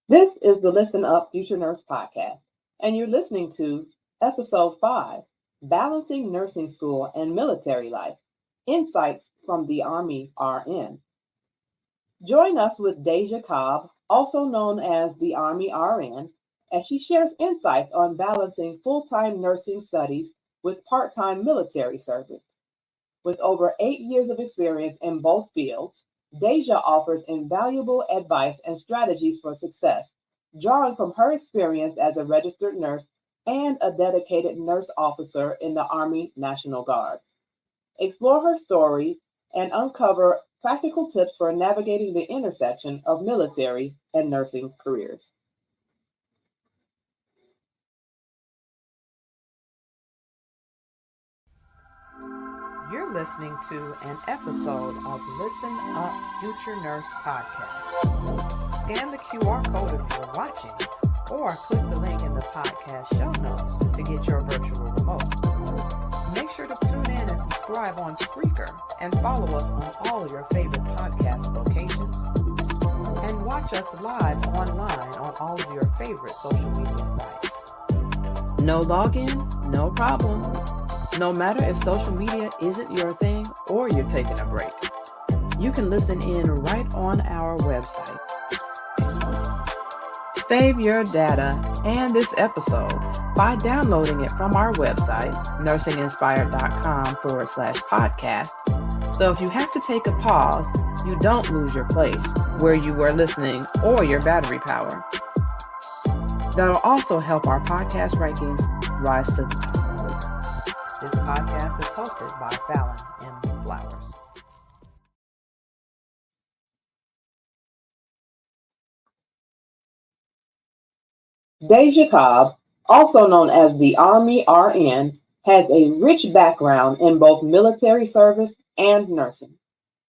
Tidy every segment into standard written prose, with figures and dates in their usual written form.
This is the Listen Up Future Nurse podcast, and you're listening to episode 5, Balancing Nursing School and Military Life, Insights from the Army RN. Join us with Daijah Cobb, also known as the Army RN, as she shares insights on balancing full-time nursing studies with part-time military service. With over 8 years of experience in both fields, Daijah offers invaluable advice and strategies for success, drawing from her experience as a registered nurse and a dedicated nurse officer in the Army National Guard. Explore her story and uncover practical tips for navigating the intersection of military and nursing careers. You're listening to an episode of Listen Up Future Nurse Podcast. Scan the QR code if you're watching, or click the link in the podcast show notes to get your virtual remote. Make sure to tune in and subscribe on Spreaker and follow us on all your favorite podcast locations. And watch us live online on all of your favorite social media sites. No login, no problem. No matter if social media isn't your thing or you're taking a break, you can listen in right on our website. Save your data and this episode by downloading it from our website, nursinginspired.com/podcast. So if you have to take a pause, you don't lose your place where you were listening or your battery power. That'll also help our podcast rankings rise to the top. This podcast is hosted by Fallon M. Flowers. Daijah Cobb, also known as the Army RN, has a rich background in both military service and nursing.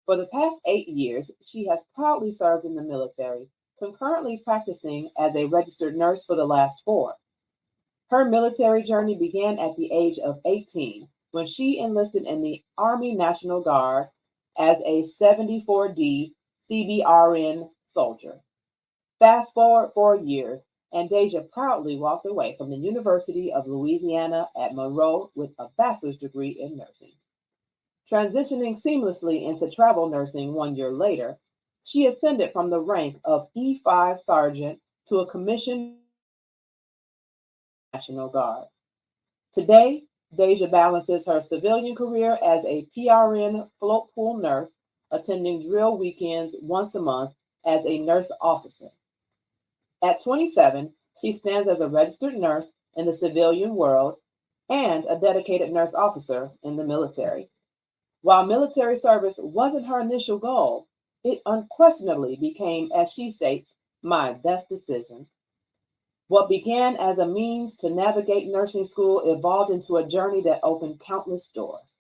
For the past 8 years, she has proudly served in the military, concurrently practicing as a registered nurse for the last 4. Her military journey began at the age of 18 when she enlisted in the Army National Guard as a 74D CBRN soldier. Fast forward 4 years, and Daijah proudly walked away from the University of Louisiana at Monroe with a bachelor's degree in nursing. Transitioning seamlessly into travel nursing 1 year later, she ascended from the rank of E5 sergeant to a commissioned National Guard. Today, Daijah balances her civilian career as a PRN Float Pool Nurse, attending drill weekends once a month as a nurse officer. At 27, she stands as a registered nurse in the civilian world and a dedicated nurse officer in the military. While military service wasn't her initial goal, it unquestionably became, as she states, my best decision. What began as a means to navigate nursing school evolved into a journey that opened countless doors.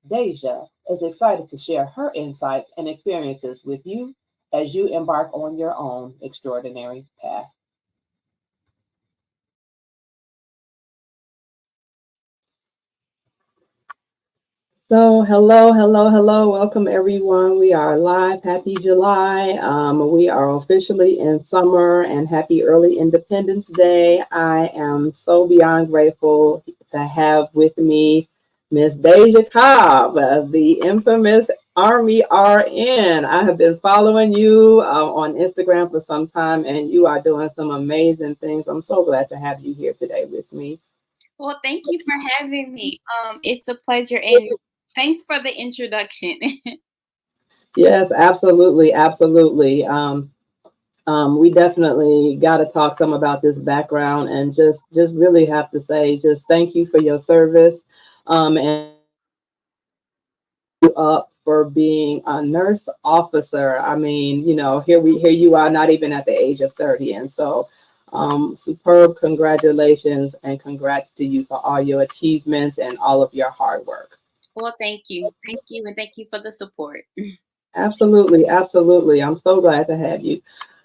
Daijah is excited to share her insights and experiences with you as you embark on your own extraordinary path. So, hello. Welcome, everyone. We are live. Happy July. We are officially in summer, and happy early Independence Day. I am so beyond grateful to have with me Miss Daijah Cobb, the infamous Army RN. I have been following you on Instagram for some time, and you are doing some amazing things. I'm so glad to have you here today with me. Well, thank you for having me. It's a pleasure, and thanks for the introduction. Yes, absolutely. We definitely got to talk some about this background, and just really have to say, just thank you for your service, and up for being a nurse officer. I mean, here you are, not even at the age of 30, and so superb. Congratulations, and congrats to you for all your achievements and all of your hard work. Well, thank you, and thank you for the support. Absolutely. I'm so glad to have you.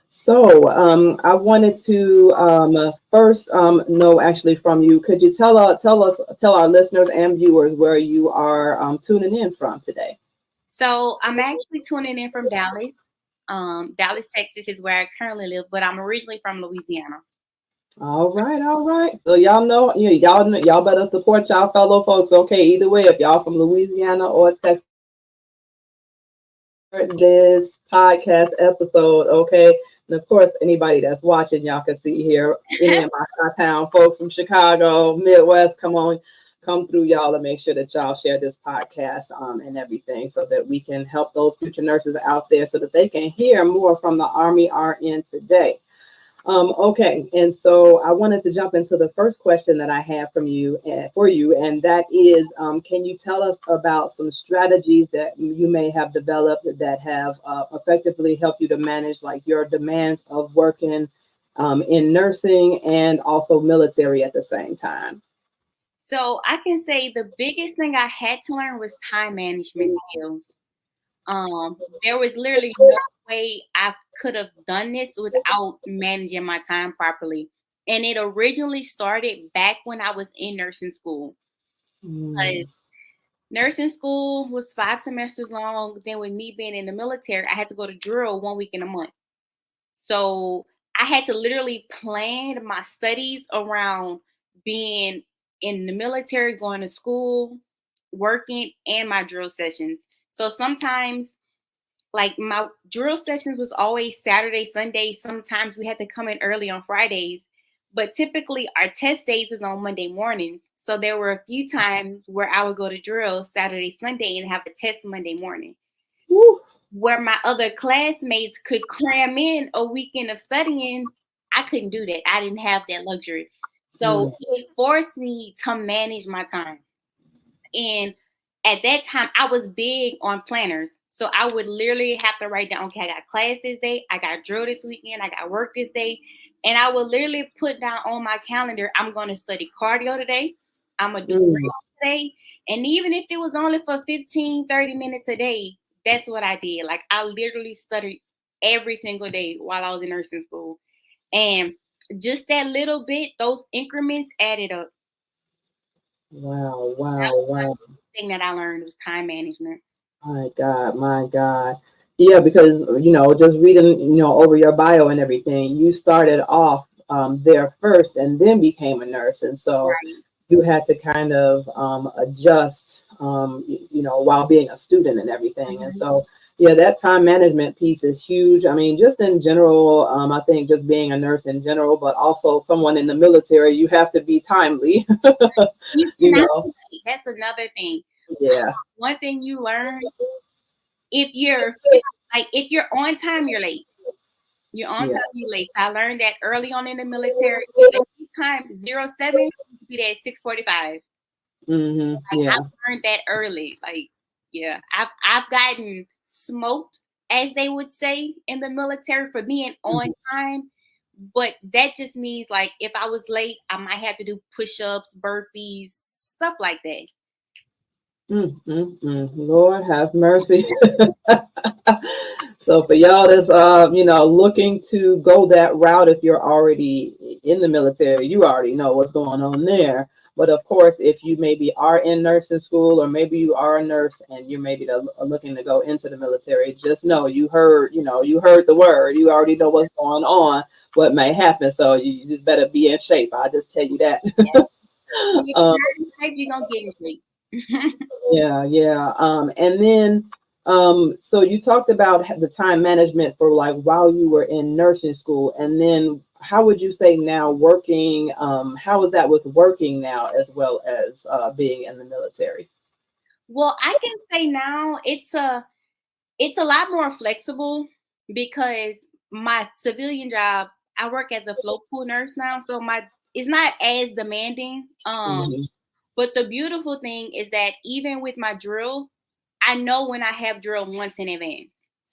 So I wanted to first know actually from you. Could you tell our listeners and viewers where you are tuning in from today? So I'm actually tuning in from Dallas. Dallas, Texas is where I currently live, but I'm originally from Louisiana. All right, all right. So y'all know, y'all better support y'all fellow folks. Okay, either way, if y'all from Louisiana or Texas, this podcast episode. Okay, and of course, anybody that's watching, y'all can see here any of my town folks from Chicago, Midwest. Come on, come through, y'all, and make sure that y'all share this podcast and everything, so that we can help those future nurses out there, so that they can hear more from the Army RN today. Okay, and so I wanted to jump into the first question that I have from you for you, and that is, can you tell us about some strategies that you may have developed that have effectively helped you to manage like your demands of working in nursing and also military at the same time? So I can say the biggest thing I had to learn was time management skills. There was literally no way I could have done this without managing my time properly. And it originally started back when I was in nursing school. Because nursing school was 5 semesters long. Then with me being in the military, I had to go to drill 1 week in a month. So I had to literally plan my studies around being in the military, going to school, working, and my drill sessions. So sometimes, like, my drill sessions was always Saturday, Sunday. Sometimes we had to come in early on Fridays, but typically our test days was on Monday mornings. So there were a few times where I would go to drill Saturday, Sunday, and have a test Monday morning. Woo. Where my other classmates could cram in a weekend of studying, I couldn't do that. I didn't have that luxury. So it forced me to manage my time. And at that time, I was big on planners. So I would literally have to write down, okay, I got class this day, I got drill this weekend, I got work this day. And I would literally put down on my calendar, I'm going to study cardio today, I'm going to do drill today. And even if it was only for 15, 30 minutes a day, that's what I did. Like, I literally studied every single day while I was in nursing school. And just that little bit, those increments added up. Wow, That wow, was wow. one thing that I learned was time management. My God, my God. Yeah, because, just reading, over your bio and everything, you started off there first and then became a nurse. And so Right. you had to kind of adjust, while being a student and everything. And so, yeah, that time management piece is huge. I mean, just in general, I think just being a nurse in general, but also someone in the military, you have to be timely. You you cannot know, be late. That's another thing. yeah, One thing you learn, if you're if you're on time, you're late. You're on yeah. time, you're late. I learned that early on in the military. Like, time 07, you be there at 6:45. Like, Yeah. I learned that early. Like, yeah, I've gotten smoked, as they would say in the military, for being on time. But that just means, like, if I was late, I might have to do push-ups, burpees, stuff like that. Lord have mercy. So for y'all that's looking to go that route, if you're already in the military, you already know what's going on there. But of course, if you maybe are in nursing school, or maybe you are a nurse and you're maybe looking to go into the military, just know you heard the word. You already know what's going on, what may happen. So you just better be in shape. I'll just tell you that. If you're not in shape, you're gonna get in shape. Yeah. And then, so you talked about the time management for like while you were in nursing school, and then how would you say now working? How is that with working now as well as being in the military? Well, I can say now it's a lot more flexible, because my civilian job, I work as a float pool nurse now, so it's not as demanding. Mhm. But the beautiful thing is that even with my drill, I know when I have drill months in advance.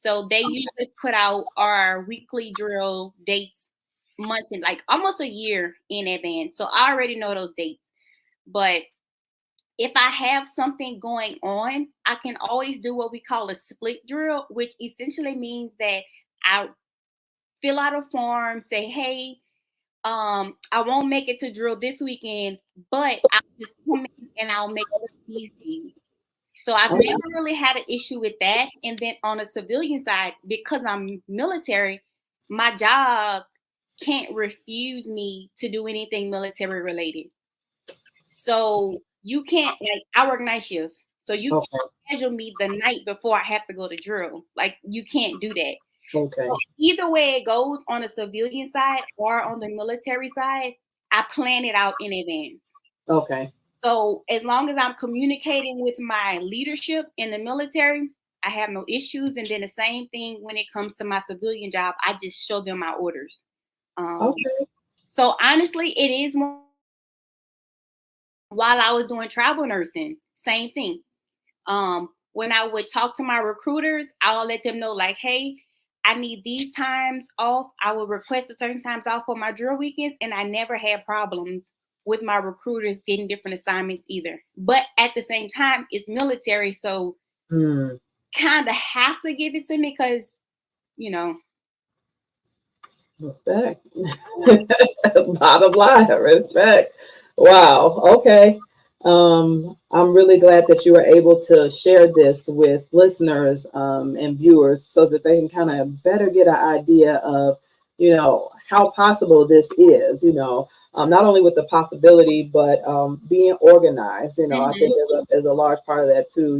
So they usually put out our weekly drill dates months in, like, almost a year in advance. So I already know those dates. But if I have something going on, I can always do what we call a split drill, which essentially means that I fill out a form, say, hey, I won't make it to drill this weekend, but I'll just come in and I'll make it these days. So I've Okay. never really had an issue with that. And then on the civilian side, because I'm military, my job can't refuse me to do anything military related. So you can't, like, I work night shift. So you Okay. can't schedule me the night before I have to go to drill. Like, you can't do that. Okay. So either way it goes on the civilian side or on the military side, I plan it out in advance. Okay. So as long as I'm communicating with my leadership in the military, I have no issues. And then the same thing when it comes to my civilian job, I just show them my orders. Okay. So honestly, it is more while I was doing travel nursing, same thing. When I would talk to my recruiters, I'll let them know, like, hey, I need these times off. I would request a certain times off for my drill weekends, and I never had problems with my recruiters getting different assignments either. But at the same time, it's military, so kind of have to give it to me because, you know. Respect. Bottom line, respect. Wow. Okay. I'm really glad that you were able to share this with listeners and viewers so that they can kind of better get an idea of, how possible this is, not only with the possibility, but being organized, I think is a large part of that too,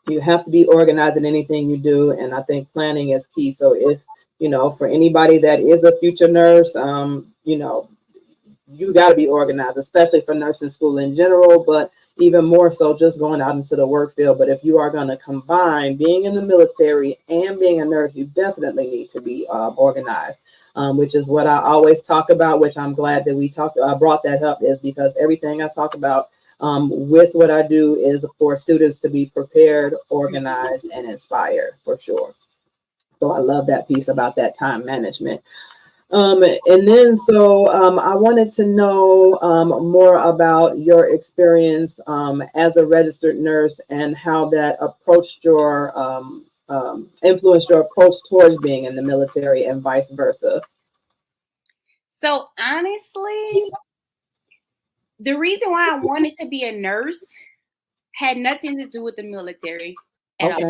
you have to be organized in anything you do. And I think planning is key. So if, for anybody that is a future nurse, you got to be organized, especially for nursing school in general, but even more so just going out into the work field. But if you are going to combine being in the military and being a nurse, you definitely need to be organized, which is what I always talk about, which I'm glad that I brought that up, is because everything I talk about with what I do is for students to be prepared, organized, and inspired for sure. So I love that piece about that time management. And then, so I wanted to know more about your experience as a registered nurse and how that approached your, influenced your approach towards being in the military and vice versa. So honestly, the reason why I wanted to be a nurse had nothing to do with the military at Okay.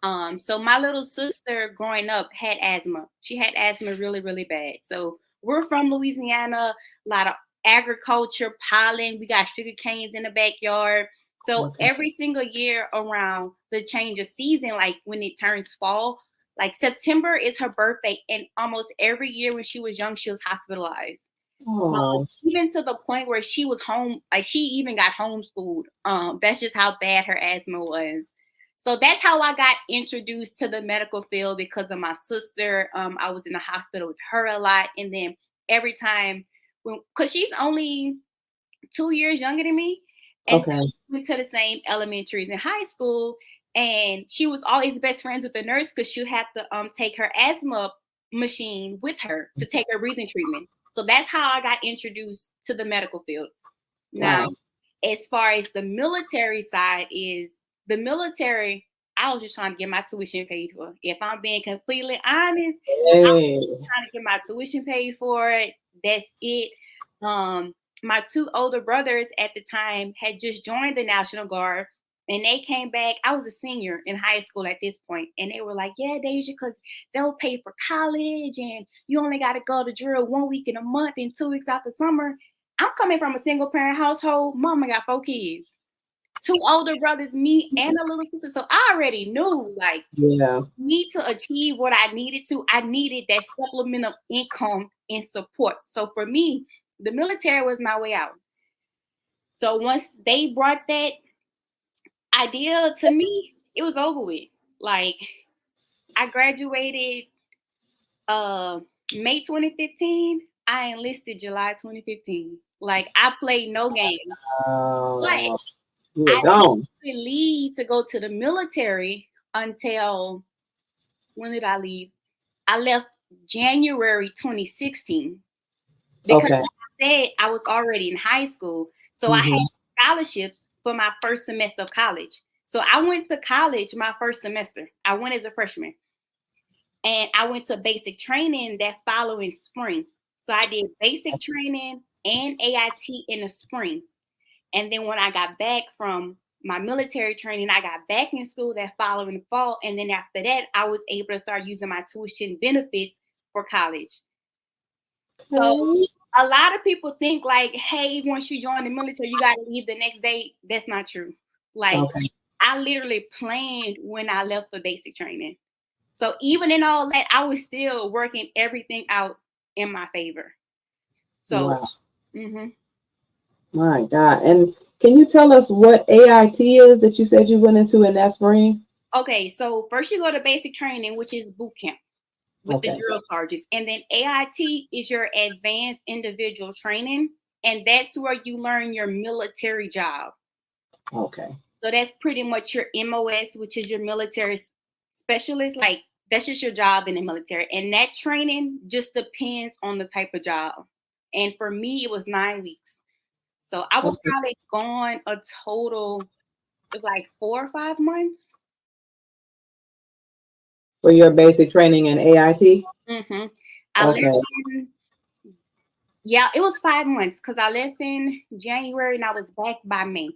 all. So my little sister growing up had asthma. She had asthma really, really bad. So we're from Louisiana, a lot of agriculture, pollen. We got sugar canes in the backyard. So Okay. every single year around the change of season, like when it turns fall, like September is her birthday, and almost every year when she was young, she was hospitalized. Oh, Even to the point where she was home, like she even got homeschooled. That's just how bad her asthma was. So that's how I got introduced to the medical field because of my sister. I was in the hospital with her a lot, and then every time, because she's only 2 years younger than me, and so okay. we went to the same elementaries in high school, and she was always best friends with the nurse because she had to take her asthma machine with her to take her breathing treatment. So that's how I got introduced to the medical field. Now, Wow. as far as the military side is, the military, I was just trying to get my tuition paid for. If I'm being completely honest, Hey. trying to get my tuition paid for it. That's it. My two older brothers at the time had just joined the National Guard, and they came back. I was a senior in high school at this point, and they were like, "Yeah, Daijah, because they'll pay for college, and you only got to go to drill 1 week in a month and 2 weeks out the summer." I'm coming from a single parent household. Mama got 4 kids, two older brothers, me and a little sister. So I already knew, like, Yeah. me to achieve what I needed to, I needed that supplement of income and support. So for me, the military was my way out. So once they brought that idea to me, it was over with. Like, I graduated uh May 2015. I enlisted July 2015. Like, I played no games. But You were I gone. didn't leave to go to the military until, when did I leave? I left January 2016 because, Okay. like I said, I was already in high school. So I had Hmm. scholarships for my first semester of college. So I went to college my first semester. I went as a freshman. And I went to basic training that following spring. So I did basic training and AIT in the spring. And then when I got back from my military training. I got back in school that following fall. And then after that, I was able to start using my tuition benefits for college. So a lot of people think like, hey, once you join the military, you got to leave the next day. That's not true. Like, I literally planned when I left for basic training. So even in all that, I was still working everything out in my favor. So, My God. And can you tell us what AIT is that you said you went into in that spring? Okay, so first you go to basic training, which is boot camp with the drill sergeants. And then AIT is your advanced individual training. And that's where you learn your military job. Okay. So that's pretty much your MOS, which is your military specialist. Like, that's just your job in the military. And that training just depends on the type of job. And for me, it was 9 weeks. So I was probably gone a total of like 4 or 5 months. For your basic training in AIT? Yeah, it was 5 months because I left in January and I was back by May.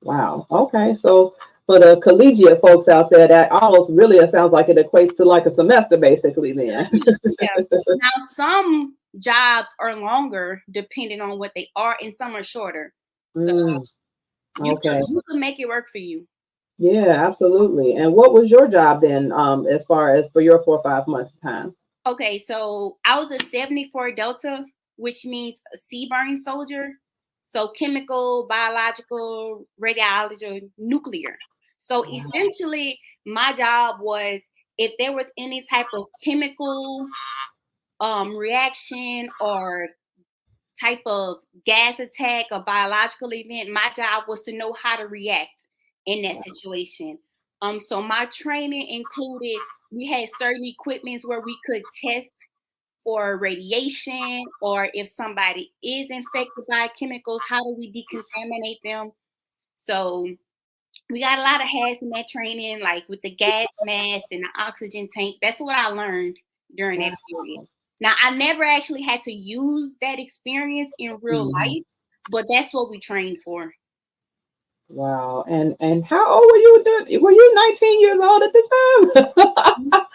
Wow. Okay. So for the collegiate folks out there, that almost really sounds like it equates to like a semester, basically. Then. Now some jobs are longer depending on what they are, and some are shorter. So you can make it work for you. Yeah, absolutely. And what was your job then, as far as for your 4 or 5 months time? Okay, so I was a 74 Delta, which means a CBRN soldier. So chemical, biological, radiology, nuclear. So essentially, my job was if there was any type of chemical reaction or type of gas attack or biological event, my job was to know how to react in that situation. So my training included, we had certain equipments where we could test for radiation, or if somebody is infected by chemicals, how do we decontaminate them? So we got a lot of hazmat training, like with the gas mask and the oxygen tank. That's what I learned during that period. Now, I never actually had to use that experience in real life, but that's what we trained for. Wow. And how old were you doing? Were you 19 years old at the time?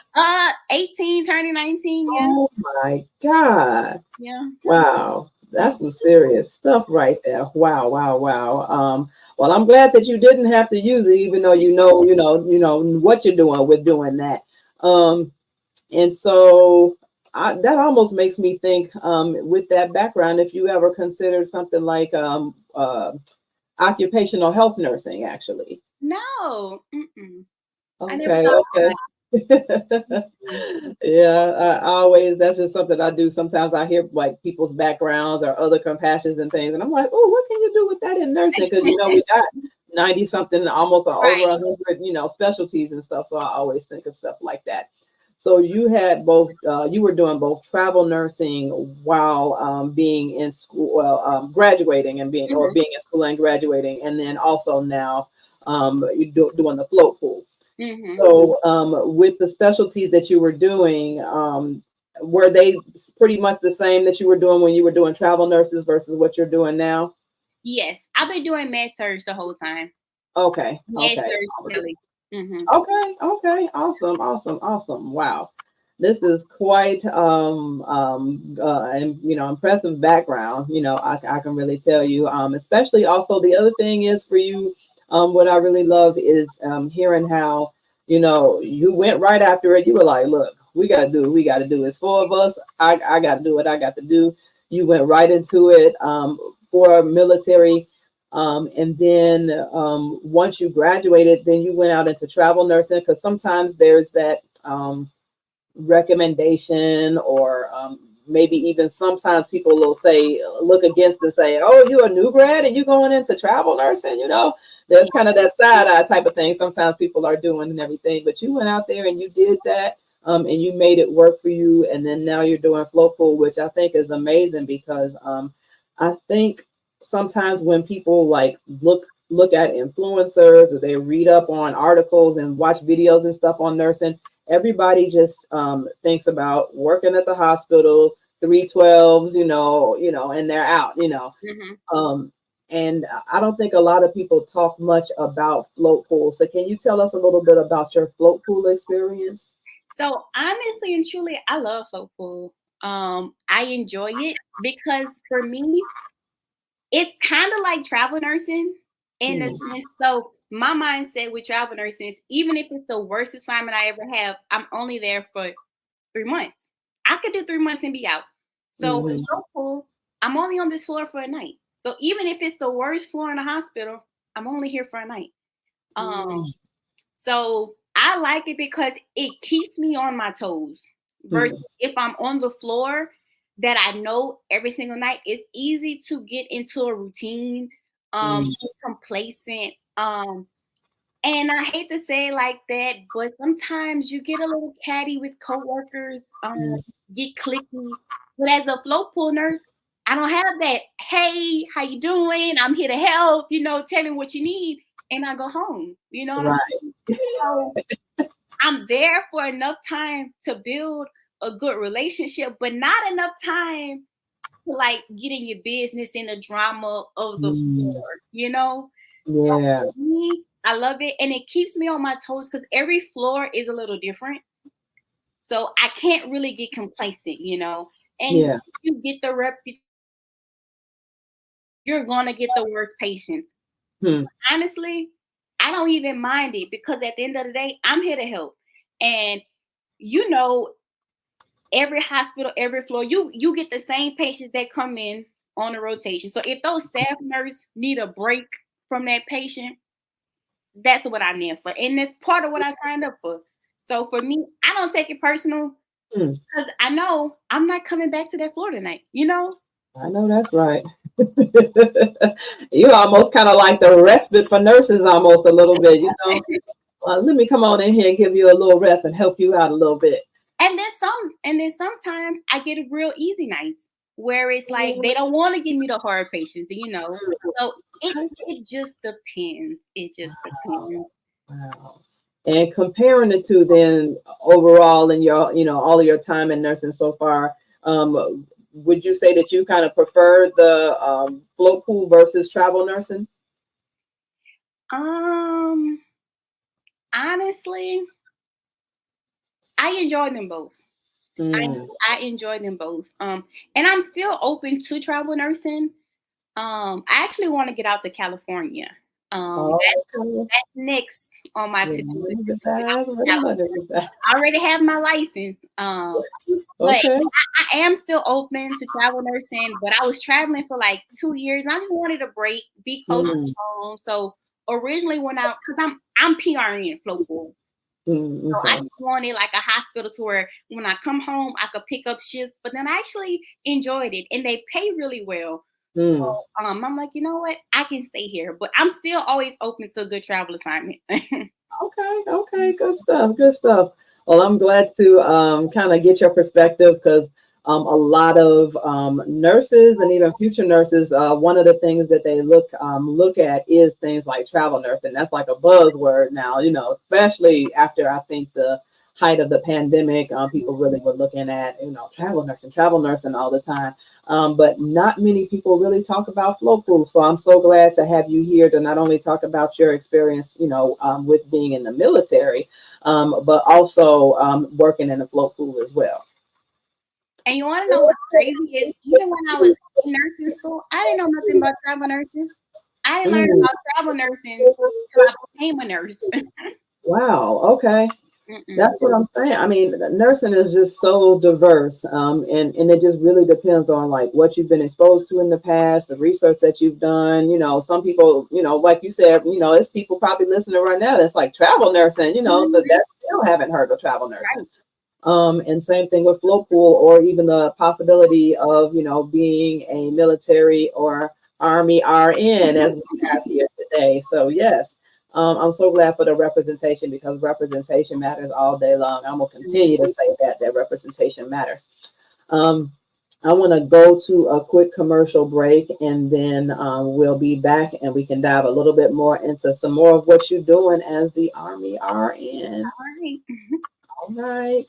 18, turning 19, yeah. Oh my God. Yeah. Wow. That's some serious stuff right there. Wow, wow, wow. Well, I'm glad that you didn't have to use it, even though you know what you're doing with doing that. And so that almost makes me think, with that background, if you ever considered something like occupational health nursing, actually. No. Okay. Yeah, I always, that's just something I do. Sometimes I hear like people's backgrounds or other compassions and things, and I'm like, oh, what can you do with that in nursing? Because we got 90 something, almost over 100, specialties and stuff. So I always think of stuff like that. So you had both, you were doing both travel nursing while being in school, graduating and being in school and graduating, and then also now you're doing the float pool. So with the specialties that you were doing, were they pretty much the same that you were doing when you were doing travel nurses versus what you're doing now? Yes, I've been doing med surg the whole time. Okay. Okay. Okay. Awesome. Wow. This is quite impressive background. I can really tell you, especially also the other thing is for you, what I really love is hearing how, you went right after it. You were like, look, we got to do what we got to do. It's 4 of us. I got to do what I got to do. You went right into it for military. And then once you graduated, then you went out into travel nursing, because sometimes there's that recommendation, or maybe even sometimes people will say, look against and say, oh, you're a new grad and you're going into travel nursing, there's kind of that side eye type of thing sometimes people are doing and everything, but you went out there and you did that, and you made it work for you. And then now you're doing float pool, which I think is amazing, because I think sometimes when people like look at influencers, or they read up on articles and watch videos and stuff on nursing, everybody just thinks about working at the hospital, 312s, and they're out, And I don't think a lot of people talk much about float pool. So can you tell us a little bit about your float pool experience? So honestly and truly, I love float pool. I enjoy it because for me, it's kind of like travel nursing in a sense. So my mindset with travel nursing is even if it's the worst assignment I ever have, I'm only there for 3 months. I could do 3 months and be out. So with float pool, I'm only on this floor for a night. So even if it's the worst floor in the hospital, I'm only here for a night. So I like it because it keeps me on my toes. Versus if I'm on the floor that I know every single night, it's easy to get into a routine, complacent. And I hate to say it like that, but sometimes you get a little catty with coworkers, get clicky. But as a float pool nurse, I don't have that. Hey, how you doing? I'm here to help. Tell me what you need, and I go home. You know what I'm saying? So I'm there for enough time to build a good relationship, but not enough time to get in your business in the drama of the floor. Yeah. So for me, I love it, and it keeps me on my toes because every floor is a little different. So I can't really get complacent, And you get the you're gonna get the worst patients. Honestly, I don't even mind it because at the end of the day, I'm here to help. And every hospital, every floor, you get the same patients that come in on a rotation. So if those staff nurses need a break from that patient, that's what I'm there for. And that's part of what I signed up for. So for me, I don't take it personal because I know I'm not coming back to that floor tonight, I know that's right. You almost kind of like the respite for nurses almost a little bit, let me come on in here and give you a little rest and help you out a little bit. And then sometimes I get real easy nights where it's like they don't want to give me the hard patients, So it just depends. It just depends. Wow. And comparing the two then overall in your, all of your time in nursing so far, would you say that you kind of prefer the float pool versus travel nursing? Honestly, I enjoy them both. I enjoy them both. And I'm still open to travel nursing. I actually want to get out to California. That's next on my to-do list. I already have my license. But I am still open to travel nursing, but I was traveling for 2 years and I just wanted a break, be close to home. So originally because I'm PRN Float Pool. So I just wanted a hospital to where when I come home, I could pick up shifts, but then I actually enjoyed it and they pay really well. So I'm like, you know what? I can stay here, but I'm still always open to a good travel assignment. Okay, good stuff. Well, I'm glad to kind of get your perspective because a lot of nurses and even future nurses, one of the things that they look at is things like travel nursing. That's like a buzzword now, especially after I think the height of the pandemic, people really were looking at, travel nursing all the time. But not many people really talk about float pool. So I'm so glad to have you here to not only talk about your experience, with being in the military, but also working in the float pool as well. And you want to know what's crazy is even when I was in nursing school, I didn't know nothing about travel nursing. I didn't learn about travel nursing until I became a nurse. Wow. Okay. That's what I'm saying. I mean, nursing is just so diverse, and it just really depends on what you've been exposed to in the past, the research that you've done. Some people, like you said, it's people probably listening right now that's like travel nursing, so that still haven't heard of travel nursing. And same thing with float pool, or even the possibility of being a military or Army RN as we have here today. So yes. I'm so glad for the representation because representation matters all day long. I'm going to continue to say that representation matters. I want to go to a quick commercial break and then we'll be back and we can dive a little bit more into some more of what you're doing as the Army RN. All right.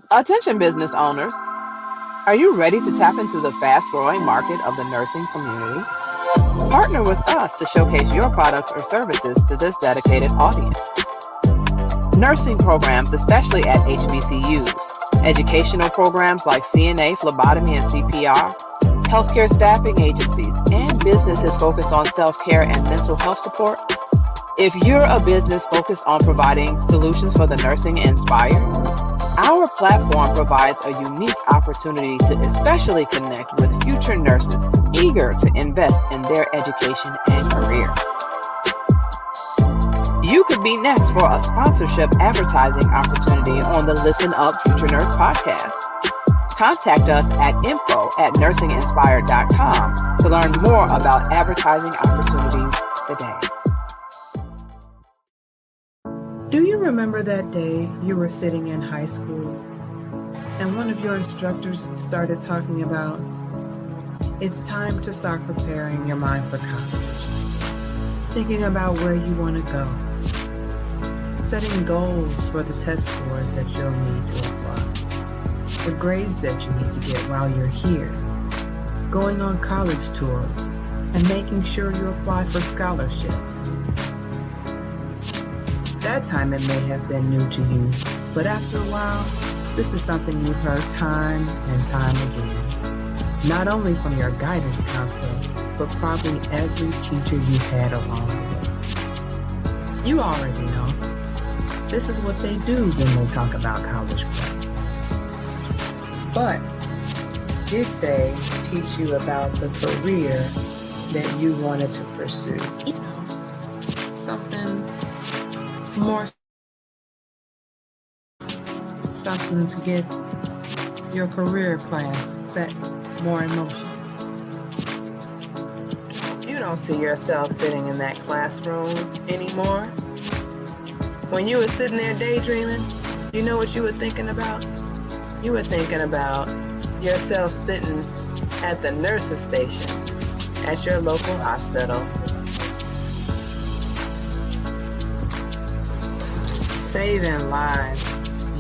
Attention business owners. Are you ready to tap into the fast-growing market of the nursing community? Partner with us to showcase your products or services to this dedicated audience. Nursing programs, especially at HBCUs, educational programs like CNA, phlebotomy, and CPR, healthcare staffing agencies, and businesses focused on self-care and mental health support. If you're a business focused on providing solutions for the nursing inspired, our platform provides a unique opportunity to especially connect with future nurses eager to invest in their education and career. You could be next for a sponsorship advertising opportunity on the Listen Up Future Nurse podcast. Contact us at info@nursinginspired.com to learn more about advertising opportunities today. Do you remember that day you were sitting in high school and one of your instructors started talking about, it's time to start preparing your mind for college, thinking about where you want to go, setting goals for the test scores that you'll need to apply, the grades that you need to get while you're here, going on college tours, and making sure you apply for scholarships. That time it may have been new to you, but after a while, this is something you've heard time and time again. Not only from your guidance counselor, but probably every teacher you've had along the way. You already know. This is what they do when they talk about college prep. But did they teach you about the career that you wanted to pursue? You know, something more, something to get your career plans set more in motion. You don't see yourself sitting in that classroom anymore. When you were sitting there daydreaming, you know what you were thinking about? You were thinking about yourself sitting at the nurse's station at your local hospital, saving lives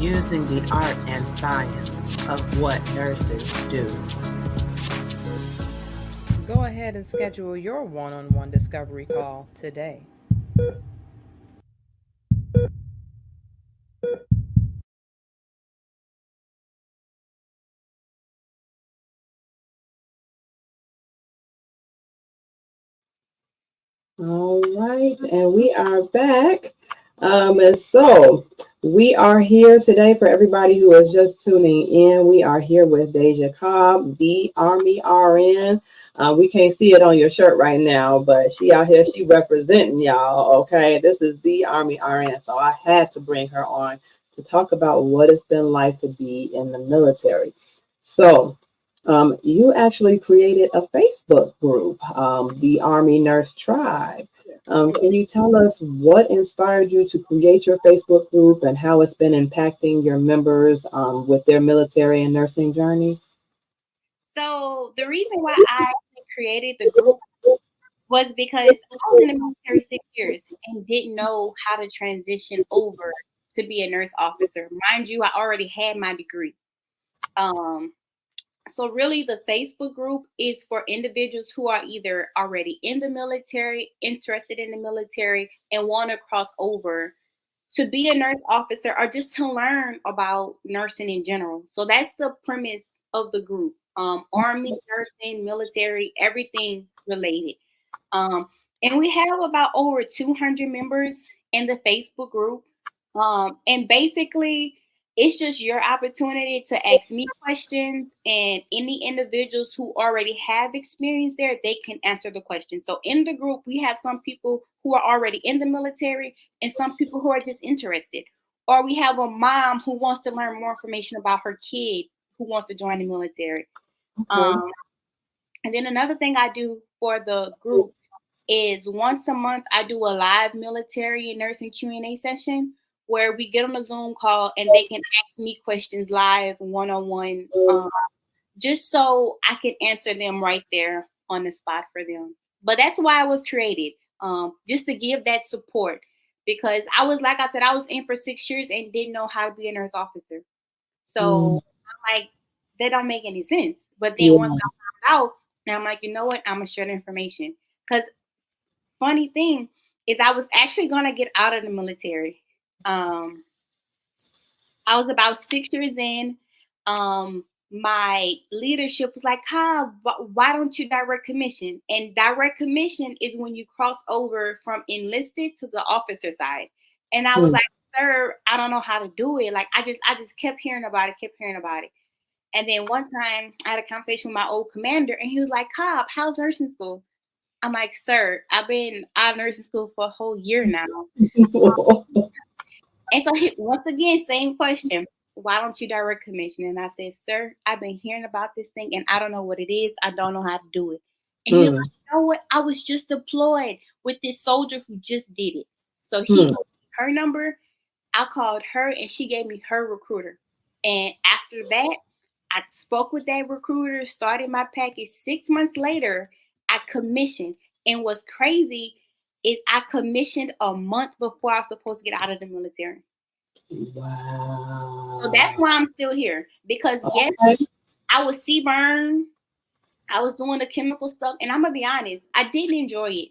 using the art and science of what nurses do. Go ahead and schedule your one-on-one discovery call today. All right, and we are back. And so we are here today for everybody who is just tuning in. We are here with Daijah Cobb, the Army RN. We can't see it on your shirt right now, but she out here, she representing y'all, okay? This is the Army RN, so I had to bring her on to talk about what it's been like to be in the military. So you actually created a Facebook group, the Army Nurse Tribe. Can you tell us what inspired you to create your Facebook group and how it's been impacting your members with their military and nursing journey? So the reason why I created the group was because I was in the military 6 years and didn't know how to transition over to be a nurse officer. Mind you, I already had my degree. So really the Facebook group is for individuals who are either already in the military, interested in the military, and want to cross over to be a nurse officer or just to learn about nursing in general. So that's the premise of the group. Army, nursing, military, everything related. And we have about over 200 members in the Facebook group. And basically, it's just your opportunity to ask me questions, and any individuals who already have experience there, they can answer the question. So in the group, we have some people who are already in the military and some people who are just interested. Or we have a mom who wants to learn more information about her kid who wants to join the military. Okay. And then another thing I do for the group is once a month I do a live military and nursing Q&A session where we get on a Zoom call and they can ask me questions live, one-on-one, just so I can answer them right there on the spot for them. But that's why it was created, just to give that support. Because I was, like I said, I was in for 6 years and didn't know how to be a nurse officer. So I'm like, that don't make any sense. But then once I found out, now I'm like, you know what? I'm going to share the information. Because funny thing is I was actually going to get out of the military. I was about 6 years in. My leadership was like, Cobb, why don't you direct commission? And direct commission is when you cross over from enlisted to the officer side. And I was like, sir, I don't know how to do it. Like, I just kept hearing about it. And then one time I had a conversation with my old commander, and he was like, Cobb, how's nursing school? I'm like, sir, I've been out of nursing school for a whole year now. And so once again, same question. Why don't you direct commission? And I said, sir, I've been hearing about this thing and I don't know what it is. I don't know how to do it. And he was like, you know what? I was just deployed with this soldier who just did it. So he gave me her number. I called her and she gave me her recruiter. And after that, I spoke with that recruiter, started my package. 6 months later, I commissioned. And what's crazy is I commissioned a month before I was supposed to get out of the military. Wow. So that's why I'm still here. Because yes, I was CBRN. I was doing the chemical stuff. And I'm going to be honest, I didn't enjoy it.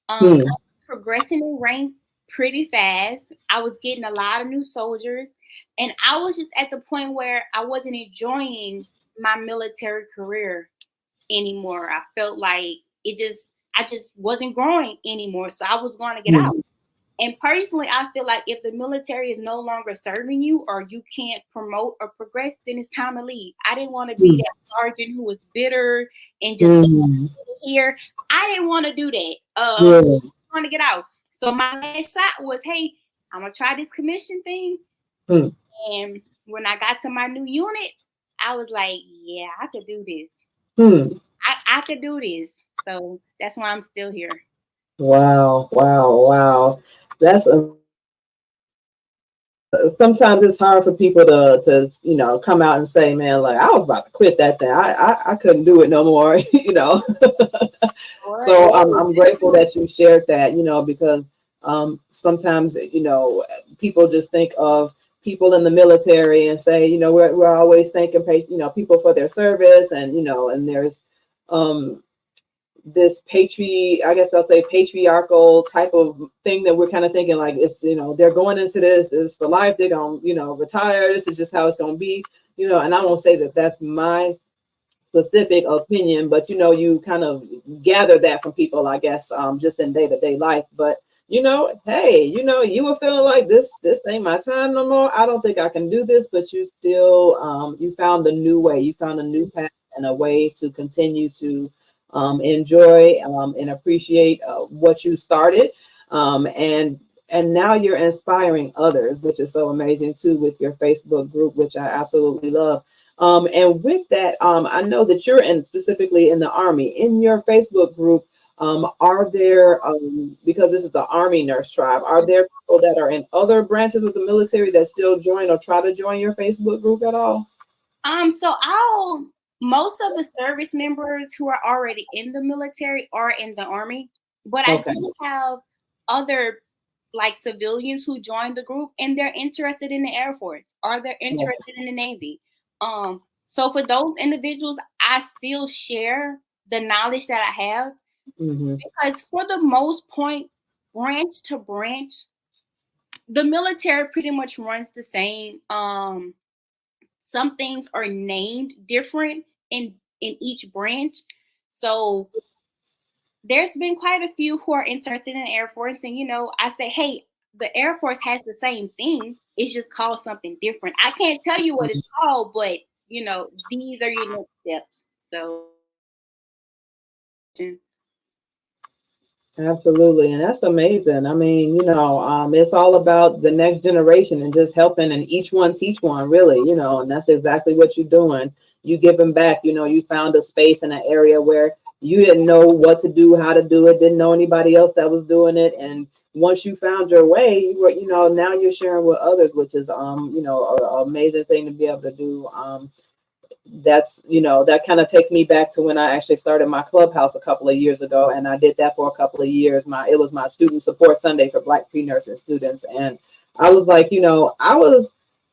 I was progressing in rank pretty fast. I was getting a lot of new soldiers. And I was just at the point where I wasn't enjoying my military career anymore. I felt like I just wasn't growing anymore. So I was going to get out. And personally, I feel like if the military is no longer serving you or you can't promote or progress, then it's time to leave. I didn't want to be that sergeant who was bitter and just here. I didn't want to do that. I want to get out. So my last shot was, hey, I'm going to try this commission thing. And when I got to my new unit, I was like, yeah, I could do this. I could do this. So that's why I'm still here. Wow. That's sometimes it's hard for people to come out and say, man, like I was about to quit that thing. I couldn't do it no more, So I'm grateful that you shared that, because sometimes, people just think of people in the military and say, we're always thanking, people for their service and, and there's this patriarchal type of thing that we're kind of thinking like it's, they're going into this is for life. They're going to, retire. This is just how it's going to be, and I won't say that that's my specific opinion, but, you kind of gather that from people, I guess, just in day-to-day life. But, hey, you were feeling like this ain't my time no more. I don't think I can do this, but you still, you found a new way. You found a new path and a way to continue to enjoy and appreciate what you started, and now you're inspiring others, which is so amazing too with your Facebook group, which I absolutely love. And with that, I know that you're specifically in the Army. In your Facebook group, are there, because this is the Army Nurse Tribe, are there people that are in other branches of the military that still join or try to join your Facebook group at all? Most of the service members who are already in the military are in the Army, but I do have other like civilians who joined the group and they're interested in the Air Force or they're interested in the Navy. So for those individuals, I still share the knowledge that I have because for the most point, branch to branch, the military pretty much runs the same. Some things are named different in each branch. So there's been quite a few who are interested in the Air Force. And, I say, hey, the Air Force has the same thing. It's just called something different. I can't tell you what it's called, but, these are your next steps. So. Absolutely. And that's amazing. I mean, it's all about the next generation and just helping and each one teach one, really, and that's exactly what you're doing. You giving back, you found a space in an area where you didn't know what to do, how to do it, didn't know anybody else that was doing it. And once you found your way, you were, now you're sharing with others, which is, an amazing thing to be able to do. That's, that kind of takes me back to when I actually started my clubhouse a couple of years ago. And I did that for a couple of years. It was my student support Sunday for Black pre-nursing students. And I was like, I was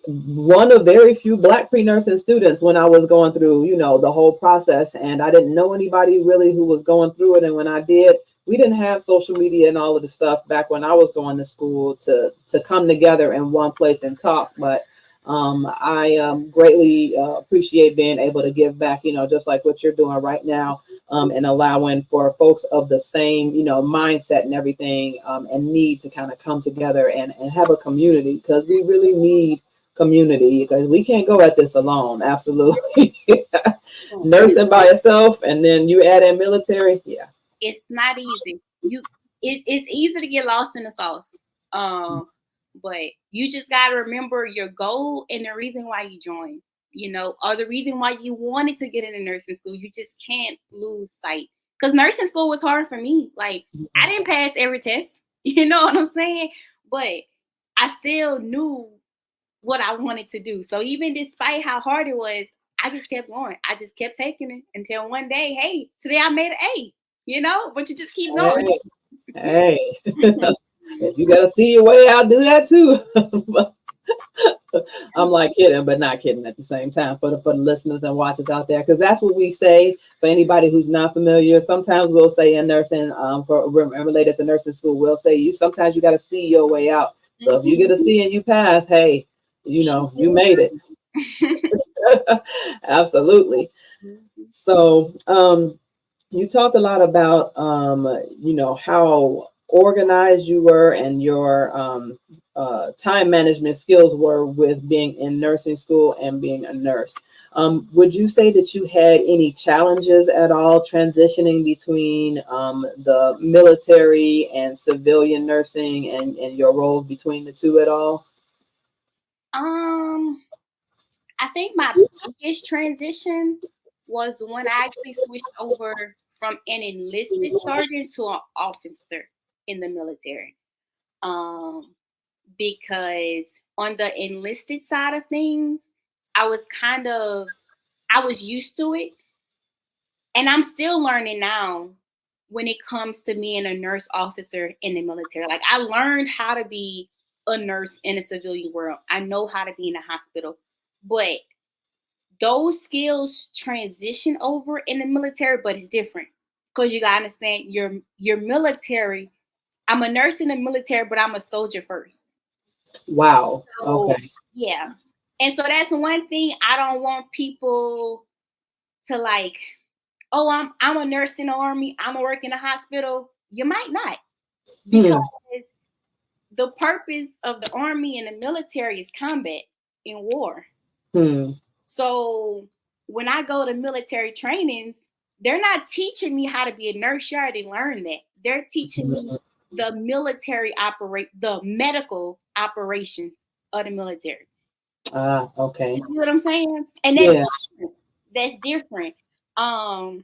one of very few Black pre-nursing students when I was going through, the whole process. And I didn't know anybody really who was going through it. And when I did, we didn't have social media and all of the stuff back when I was going to school to come together in one place and talk. But I greatly appreciate being able to give back, just like what you're doing right now, and allowing for folks of the same, mindset and everything, and need to kind of come together and have a community, because we really need community, because we can't go at this alone. Absolutely. Nursing by yourself and then you add in military. Yeah. It's not easy. It's easy to get lost in the sauce. But you just gotta remember your goal and the reason why you joined, or the reason why you wanted to get into nursing school. You just can't lose sight. Because nursing school was hard for me. Like, I didn't pass every test, you know what I'm saying? But I still knew what I wanted to do. So even despite how hard it was, I just kept going. I just kept taking it until one day, hey, today I made an A, but you just keep going. Hey. If you gotta see your way out, do that too. I'm like kidding, but not kidding at the same time for the listeners and watchers out there, because that's what we say. For anybody who's not familiar, sometimes we'll say in nursing, related to nursing school, we'll say sometimes you got to see your way out. So if you get a C and you pass, hey, you made it. Absolutely. So you talked a lot about how organized you were and your time management skills were with being in nursing school and being a nurse. Would you say that you had any challenges at all transitioning between the military and civilian nursing and your roles between the two at all? I think my biggest transition was when I actually switched over from an enlisted sergeant to an officer in the military. Because on the enlisted side of things, I was used to it. And I'm still learning now when it comes to being a nurse officer in the military. Like, I learned how to be a nurse in a civilian world. I know how to be in a hospital, but those skills transition over in the military, but it's different, because you gotta understand your military. I'm a nurse in the military, but I'm a soldier first. Wow. So, okay. Yeah. And so that's one thing I don't want people to like, oh, I'm a nurse in the Army, I'm a work in a hospital. You might not. Because the purpose of the Army and the military is combat in war. So when I go to military trainings, they're not teaching me how to be a nurse. You already learned that. They're teaching me the the medical operations of the military. Okay. You know what I'm saying? And that's different. So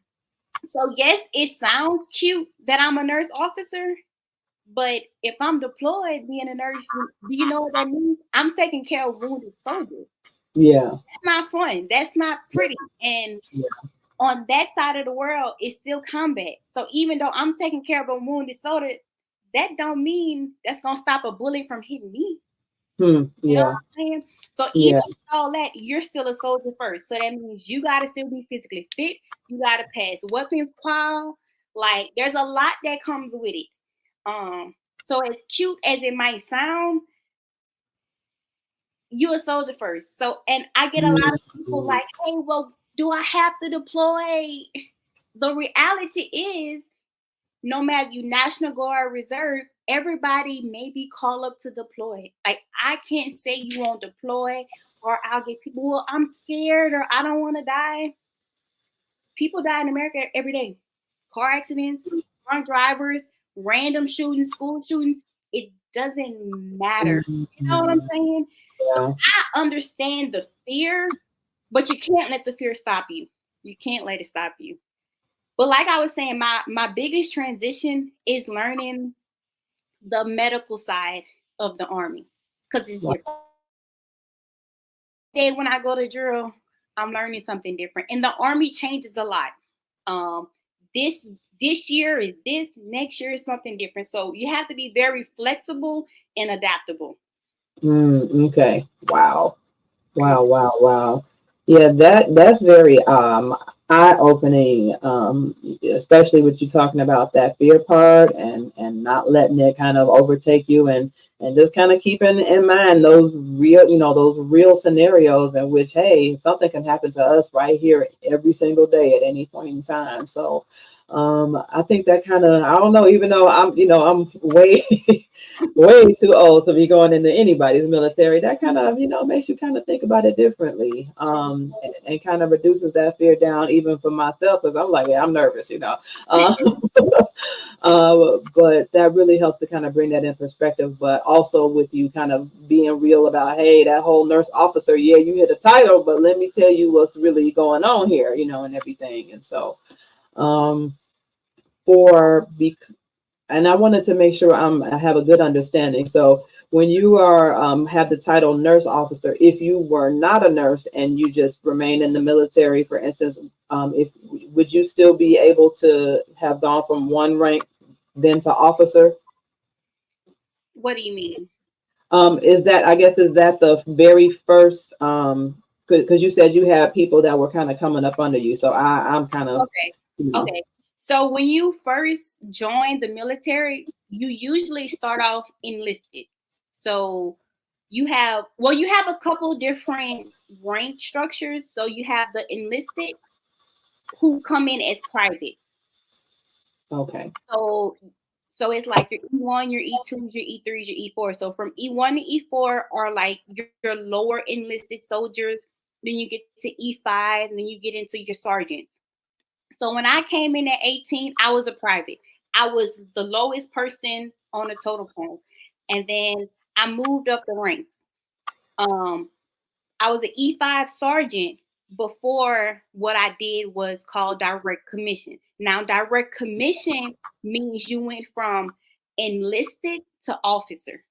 yes, it sounds cute that I'm a nurse officer, but if I'm deployed being a nurse, do you know what that means? I'm taking care of wounded soldiers. Yeah. That's not fun. That's not pretty. And on that side of the world, it's still combat. So even though I'm taking care of a wounded soldier, that don't mean that's gonna stop a bullet from hitting me. You know what I'm saying? So even with all that, you're still a soldier first. So that means you gotta still be physically fit. You gotta pass weapons qual. Like, there's a lot that comes with it. So as cute as it might sound, you a soldier first. So, and I get a lot of people like, hey, well, do I have to deploy? The reality is, no matter you National Guard, Reserve, everybody may be called up to deploy. Like, I can't say you won't deploy, or I'll get people, well, I'm scared, or I don't want to die. People die in America every day. Car accidents, drunk drivers, random shootings, school shootings. It doesn't matter. You know what I'm saying? So I understand the fear, but you can't let the fear stop you. You can't let it stop you. But like I was saying, my biggest transition is learning the medical side of the Army, because it's different. Then when I go to drill, I'm learning something different. And the Army changes a lot. This year is this, next year is something different. So you have to be very flexible and adaptable. Okay. Wow. Yeah, that's very eye-opening, especially with you talking about that fear part and not letting it kind of overtake you and just kind of keeping in mind those real, those real scenarios in which, hey, something can happen to us right here every single day at any point in time. So I think that kind of, I don't know, even though I'm way way too old to be going into anybody's military, that kind of, makes you kind of think about it differently, and kind of reduces that fear down even for myself, because I'm like, yeah, I'm nervous, uh, but that really helps to kind of bring that in perspective, but also with you kind of being real about, hey, that whole nurse officer, yeah, you hit a title, but let me tell you what's really going on here, and everything. And so um, for and I wanted to make sure I have a good understanding. So when you are have the title nurse officer, if you were not a nurse and you just remain in the military, for instance, if would you still be able to have gone from one rank then to officer? What do you mean? Is that, I guess, is that the very first? Because you said you had people that were kind of coming up under you, so I'm kind of, Okay. you know, Okay. So when you first join the military, you usually start off enlisted. So you have a couple different rank structures. So you have the enlisted who come in as private. okay, So it's like your E1, your E2s, your E3s, your E4. So from E1 to E4 are like your lower enlisted soldiers. Then you get to E5, and then you get into your sergeants. So when I came in at 18, I was a private. I was the lowest person on the totem pole. And then I moved up the ranks. Um, I was an E5 sergeant before what I did was called direct commission. Now, direct commission means you went from enlisted to officer.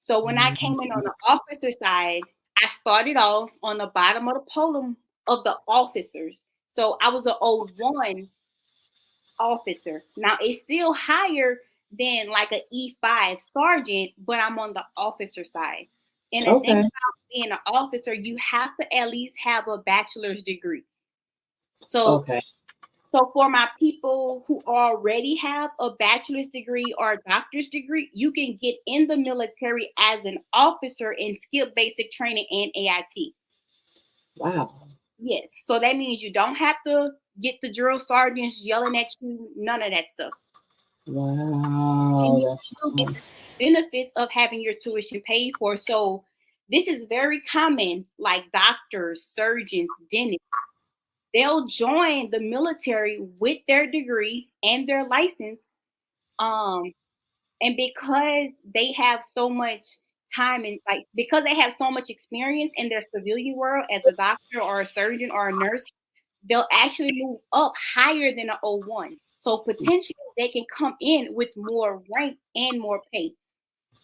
So when I came in on the officer side, I started off on the bottom of the podium of the officers. So I was an O1 officer. Now it's still higher than like an E5 sergeant, but I'm on the officer side. And the thing okay, about being an officer, you have to at least have a bachelor's degree. So okay, for my people who already have a bachelor's degree or a doctor's degree, you can get in the military as an officer and skip basic training and AIT. wow, Yes. So that means you don't have to get the drill sergeants yelling at you, none of that stuff. And you wow, still get the benefits of having your tuition paid for. So this is very common, like doctors, surgeons, dentists. They'll join the military with their degree and their license. Um, and because they have so much time and like because they have so much experience in their civilian world as a doctor or a surgeon or a nurse, they'll actually move up higher than an O1. So potentially they can come in with more rank and more pay.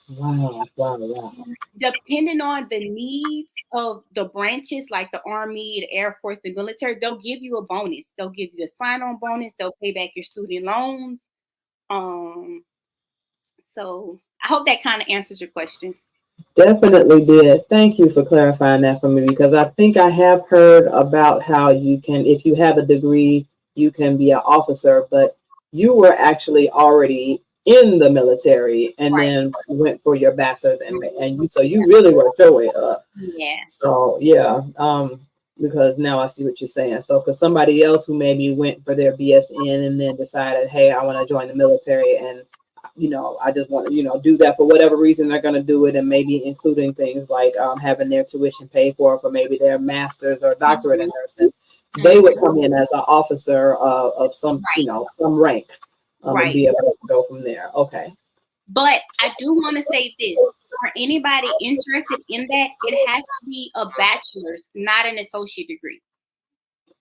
wow, wow, wow. Depending on the needs of the branches, like the Army, the Air Force, the military, they'll give you a bonus. They'll give you a sign-on bonus. They'll pay back your student loans. Um, so I hope that kind of answers your question. Definitely did. Thank you for clarifying that for me, because I think I have heard about how you can, if you have a degree, you can be an officer, but you were actually already in the military and Right. then went for your bachelor's, and you, so you really worked your way up. Yeah. So yeah, because now I see what you're saying. So for somebody else who maybe went for their BSN and then decided, hey, I want to join the military, and I just want to, do that for whatever reason they're going to do it, and maybe including things like having their tuition paid for maybe their master's or doctorate in nursing, they would come in as an officer of some, Right. some rank, and Right. be able to go from there. Okay. But I do want to say this. For anybody interested in that, it has to be a bachelor's, not an associate degree.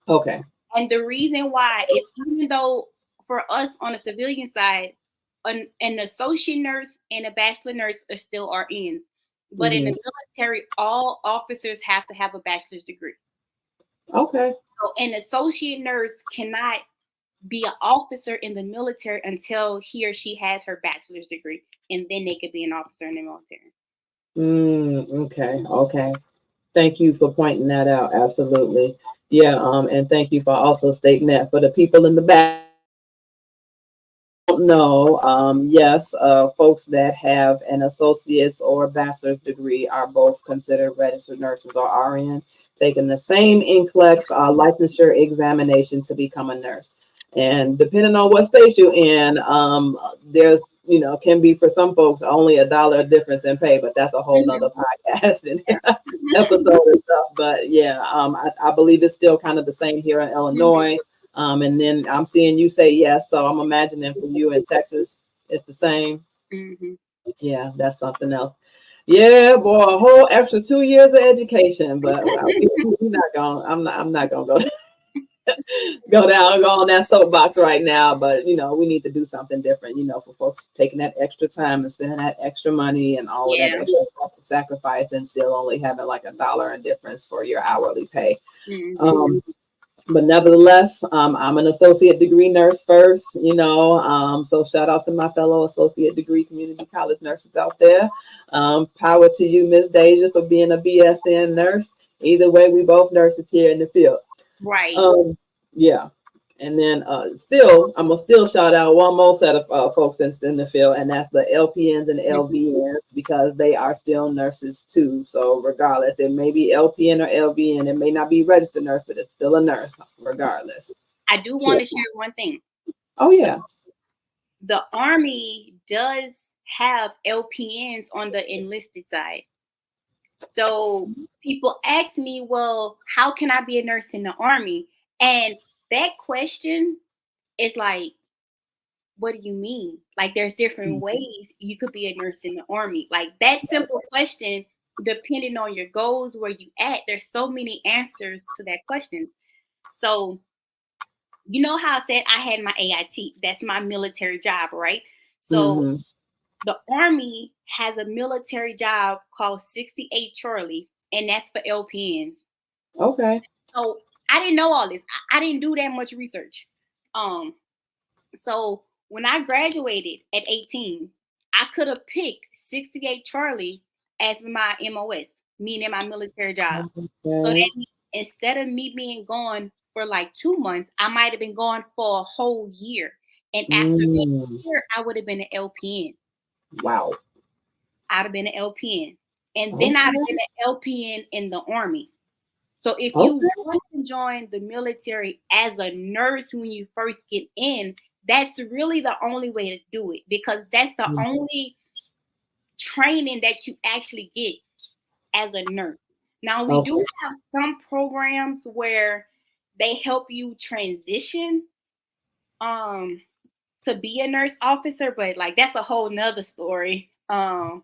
Okay. And the reason why is even though for us on the civilian side, an associate nurse and a bachelor nurse are still RNs. But in the military, all officers have to have a bachelor's degree. Okay. So an associate nurse cannot be an officer in the military until he or she has her bachelor's degree, and then they could be an officer in the military. Okay. Okay. Thank you for pointing that out. Absolutely. Yeah. And thank you for also stating that for the people in the back. Don't know. Yes, folks that have an associate's or bachelor's degree are both considered registered nurses or RN, taking the same NCLEX licensure examination to become a nurse. And depending on what state you're in, there's, can be for some folks only $1 difference in pay, but that's a whole nother podcast and episode and stuff. But yeah, I believe it's still kind of the same here in Illinois. And then I'm seeing you say yes, so I'm imagining for you in Texas, it's the same. Mm-hmm. Yeah, that's something else. Yeah, boy, a whole extra 2 years of education, but we're not going. I'm not gonna go go on that soapbox right now. But we need to do something different. For folks taking that extra time and spending that extra money and all of that extra sacrifice, and still only having like $1 in difference for your hourly pay. Mm-hmm. But nevertheless, I'm an associate degree nurse first, so shout out to my fellow associate degree community college nurses out there. Power to you, Miss Daijah, for being a BSN nurse. Either way, we both nurses here in the field. Right. Yeah. And then I'm gonna still shout out one more set of folks in the field, and that's the LPNs and LVNs, because they are still nurses too. So regardless, it may be LPN or LVN, it may not be registered nurse, but it's still a nurse regardless. I do want to share one thing. Oh yeah. The Army does have LPNs on the enlisted side. So people ask me, well, how can I be a nurse in the Army? And that question is like, what do you mean? Like, there's different ways you could be a nurse in the Army. Like, that simple question, depending on your goals, where you at, there's so many answers to that question. So, you know how I said I had my AIT? That's my military job, right? So the Army has a military job called 68 Charlie, and that's for LPNs. Okay. So I didn't know all this. I didn't do that much research. So when I graduated at 18, I could have picked 68 Charlie as my MOS, meaning my military job. Okay. So that means instead of me being gone for like 2 months, I might have been gone for a whole year. And after that year, I would have been an LPN. Wow. I'd have been an LPN. And then I'd have been an LPN in the Army. So if you want to join the military as a nurse when you first get in, that's really the only way to do it, because that's the only training that you actually get as a nurse. Now, we do have some programs where they help you transition to be a nurse officer, but like that's a whole nother story. But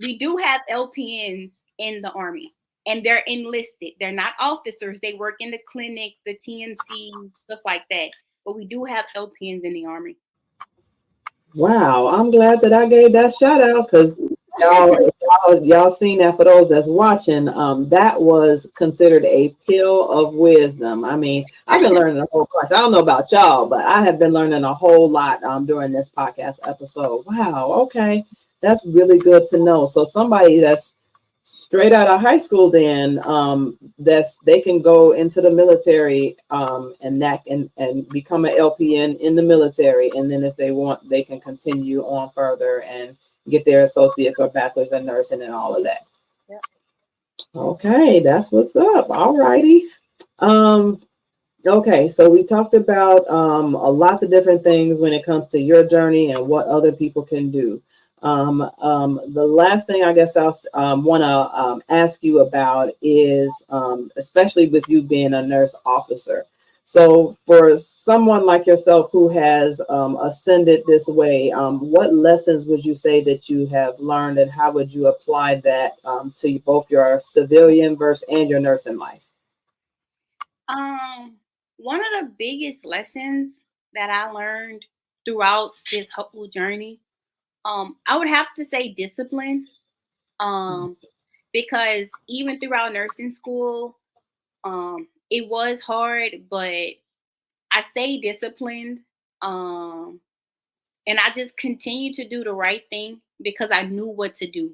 we do have LPNs in the Army, and they're enlisted. They're not officers. They work in the clinics, the TNC, stuff like that. But we do have LPNs in the Army. Wow, I'm glad that I gave that shout out, because y'all seen that. For those that's watching, that was considered a pill of wisdom. I mean, I've been learning a whole bunch. I don't know about y'all, but I have been learning a whole lot during this podcast episode. Wow, okay, that's really good to know. So somebody that's straight out of high school, then they can go into the military and become an LPN in the military, and then if they want, they can continue on further and get their associates or bachelor's in nursing and all of that. Yep. Okay, that's what's up. All righty. Okay, so we talked about a lot of different things when it comes to your journey and what other people can do. The last thing I guess I'll want to ask you about is, especially with you being a nurse officer. So for someone like yourself who has ascended this way, what lessons would you say that you have learned, and how would you apply that to both your civilian and your nursing life? One of the biggest lessons that I learned throughout this whole journey, I would have to say discipline, because even throughout nursing school, it was hard, but I stayed disciplined, and I just continued to do the right thing because I knew what to do.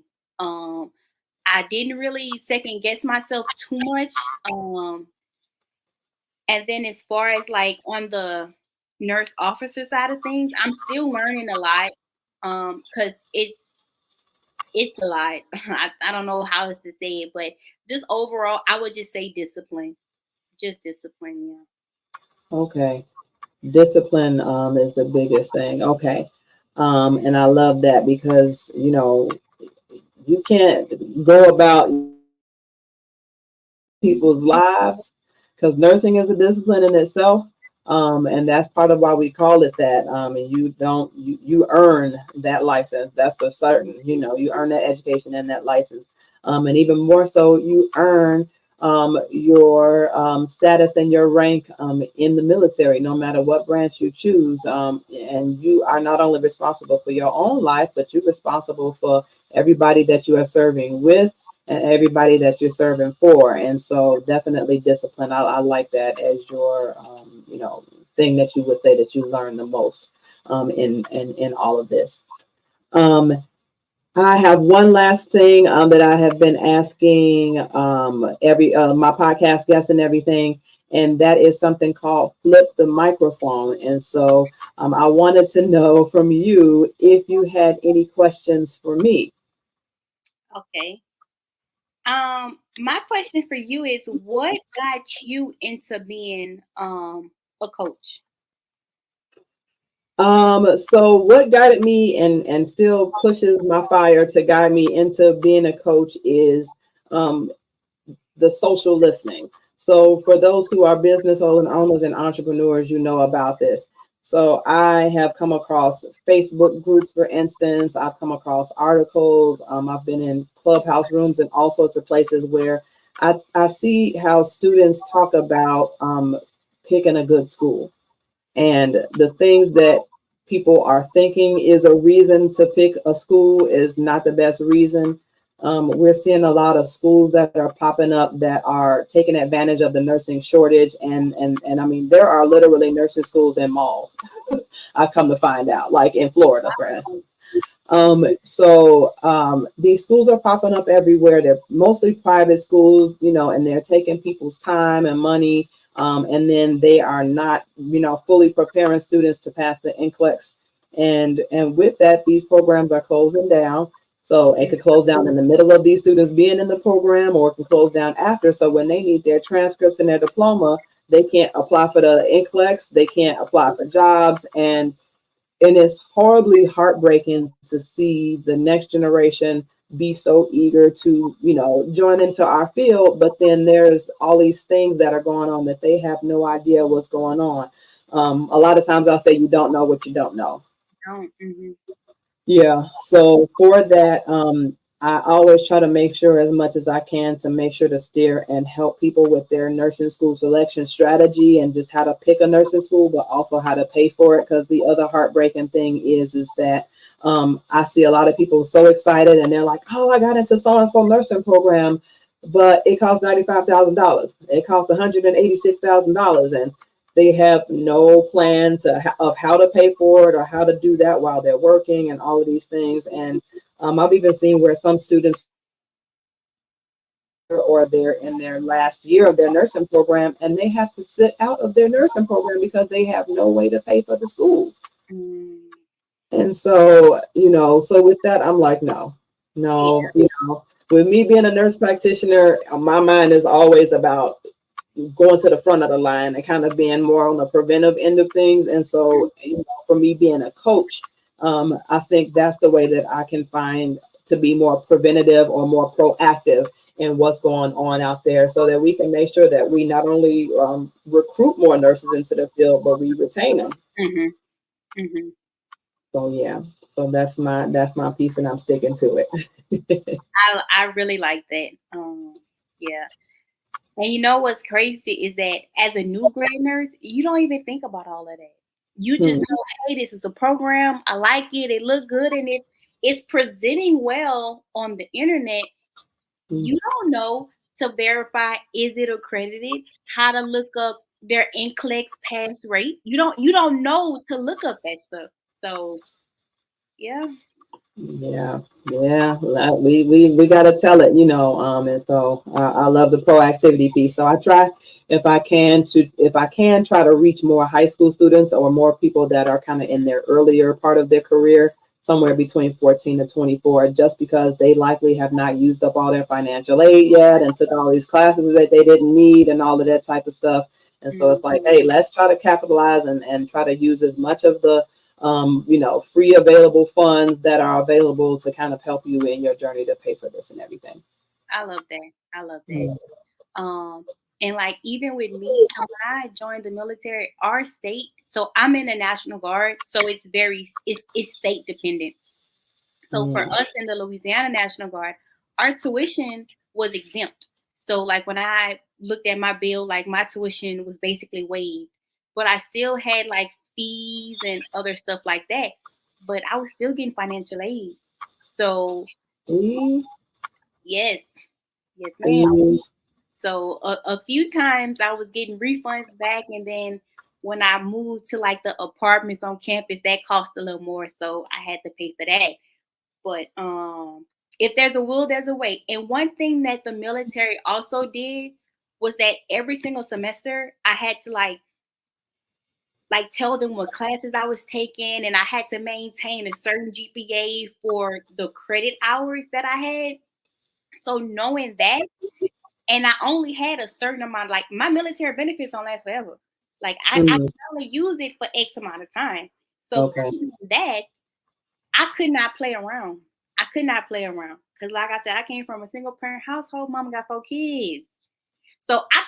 I didn't really second guess myself too much. And then as far as like on the nurse officer side of things, I'm still learning a lot. Because it's a lot. I don't know how else to say it, but just overall, I would just say discipline. Just discipline, yeah. Okay. Discipline is the biggest thing. Okay. And I love that because, you can't go about people's lives because nursing is a discipline in itself. And that's part of why we call it that. And you earn that license. That's for certain. You earn that education and that license. And even more so, you earn your status and your rank in the military, no matter what branch you choose. And you are not only responsible for your own life, but you're responsible for everybody that you are serving with and everybody that you're serving for. And so definitely discipline. I like that as your, thing that you would say that you learn the most in all of this. I have one last thing that I have been asking every my podcast guests and everything, and that is something called flip the microphone. And so I wanted to know from you if you had any questions for me. Okay. My question for you is, what got you into being a coach? So what guided me and still pushes my fire to guide me into being a coach is um, the social listening. So for those who are business owners and entrepreneurs, you know about this. So I have come across Facebook groups, for instance. I've come across articles. I've been in clubhouse rooms and all sorts of places where I see how students talk about picking a good school and the things that people are thinking is a reason to pick a school is not the best reason. We're seeing a lot of schools that are popping up that are taking advantage of the nursing shortage. And I mean, there are literally nursing schools in malls. I come to find out, like in Florida, for instance. These schools are popping up everywhere. They're mostly private schools, and they're taking people's time and money. And then they are not, fully preparing students to pass the NCLEX. And with that, these programs are closing down. So it could close down in the middle of these students being in the program, or it can close down after. So when they need their transcripts and their diploma, they can't apply for the NCLEX. They can't apply for jobs. And it's horribly heartbreaking to see the next generation be so eager to, join into our field, but then there's all these things that are going on that they have no idea what's going on. A lot of times I'll say you don't know what you don't know. Oh, mhm. Yeah. So for that, I always try to make sure as much as I can to make sure to steer and help people with their nursing school selection strategy and just how to pick a nursing school, but also how to pay for it. Because the other heartbreaking thing is that I see a lot of people so excited and they're like, "Oh, I got into so and so nursing program, but it costs $95,000. It costs $186,000, and they have no plan of how to pay for it or how to do that while they're working and all of these things." And I've even seen where some students or they're in their last year of their nursing program and they have to sit out of their nursing program because they have no way to pay for the school. Mm, And so, so with that, I'm like, no, yeah. with me being a nurse practitioner, my mind is always about going to the front of the line and kind of being more on the preventive end of things. And so, for me being a coach, I think that's the way that I can find to be more preventative or more proactive in what's going on out there so that we can make sure that we not only recruit more nurses into the field, but we retain them. Mhm. Mhm. So yeah, so that's my piece and I'm sticking to it. I really like that. Yeah. And you know what's crazy is that as a new grad nurse, you don't even think about all of that. You just Hmm. know, hey, this is a program. I like it. It look good, and it's presenting well on the internet. Hmm. You don't know to verify is it accredited, how to look up their NCLEX pass rate. You don't know to look up that stuff. So yeah. Yeah, yeah. We gotta tell it, and so I love the proactivity piece. So I try, if I can try to reach more high school students or more people that are kind of in their earlier part of their career, somewhere between 14 to 24, just because they likely have not used up all their financial aid yet and took all these classes that they didn't need and all of that type of stuff. And so it's like, hey, let's try to capitalize and try to use as much of the free available funds that are available to kind of help you in your journey to pay for this and everything. I love that. I love that. Mm. And like even with me, so when I joined the military, our state, so I'm in the National Guard, so it's state dependent. So for Mm. us in the Louisiana National Guard, our tuition was exempt. So like when I looked at my bill, like my tuition was basically waived, but I still had like fees and other stuff like that. But I was still getting financial aid. So Mm. yes, yes, ma'am. Mm. So a few times I was getting refunds back, and then when I moved to like the apartments on campus, that cost a little more, so I had to pay for that. But if there's a will, there's a way. And one thing that the military also did was that every single semester I had to like tell them what classes I was taking, and I had to maintain a certain GPA for the credit hours that I had. So knowing that, and I only had a certain amount, like my military benefits don't last forever. Like I can Mm. only use it for X amount of time. So Okay. that I could not play around. I could not play around because, like I said, I came from a single parent household. Mama got 4 kids, so I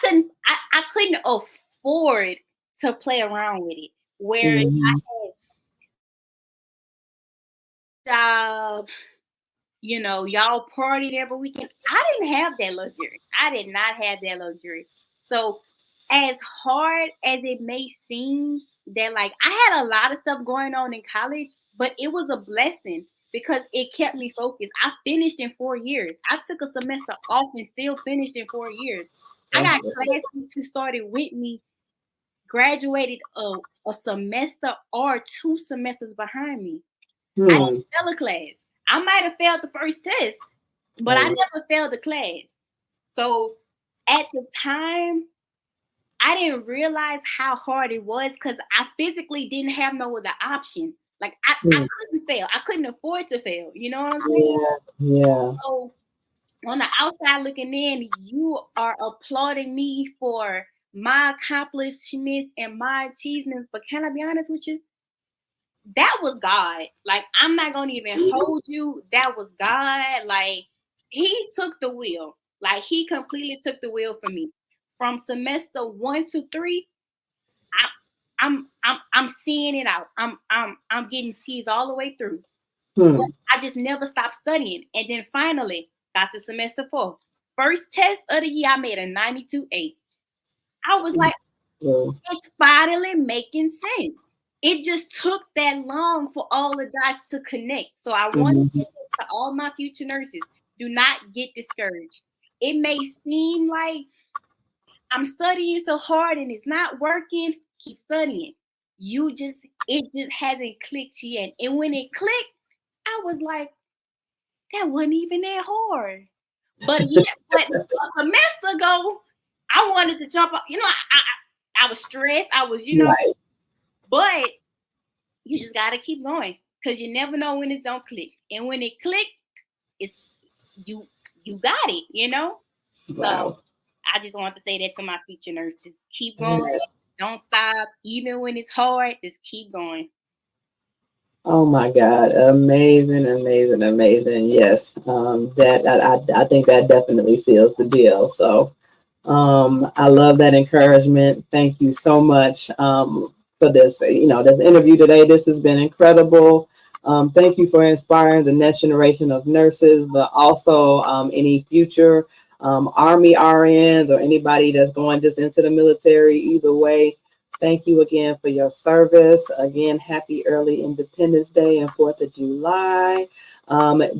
couldn't afford to play around with it. Whereas Mm. job, y'all partied every weekend. I didn't have that luxury. I did not have that luxury. So, as hard as it may seem that like I had a lot of stuff going on in college, but it was a blessing because it kept me focused. I finished in 4 years. I took a semester off and still finished in 4 years. I That's got good. classmates who started with me, graduated a semester or 2 semesters behind me. I Hmm. didn't fail a class. I might have failed the first test, but I Oh, never failed the class. So at the time, I didn't realize how hard it was because I physically didn't have no other option. Like I hmm. couldn't fail. I couldn't afford to fail. You know what I'm saying? Yeah. Yeah. So on the outside looking in, you are applauding me for my accomplishments and my achievements. But can I be honest with you? That was God. Like, I'm not gonna even hold you. That was God. Like, He took the wheel. Like, He completely took the wheel for me. From semester 1 to 3, I'm seeing it out. I'm getting C's all the way through. But Hmm. I just never stopped studying. And then finally got to semester 4. First test of the year, I made a 92.8. I was like, Yeah. it's finally making sense. It just took that long for all the dots to connect. So I want to Mhm. say this to all my future nurses: do not get discouraged. It may seem like I'm studying so hard and it's not working. Keep studying. It just hasn't clicked yet. And when it clicked, I was like, that wasn't even that hard. But yeah, but a semester ago, I wanted to jump up. I was stressed. I was, Right. but you just gotta keep going because you never know when it's gonna click. And when it click, it's you you got it. So Wow. I just want to say that to my future nurses. Keep going. Yeah. Don't stop. Even when it's hard, just keep going. Oh my God. Amazing, amazing, amazing. Yes. That I think that definitely seals the deal. So I love that encouragement. Thank you so much for this, this interview today. This has been incredible. Thank you for inspiring the next generation of nurses, but also any future Army RNs or anybody that's going just into the military. Either way, thank you again for your service. Again, happy early Independence Day and 4th of July.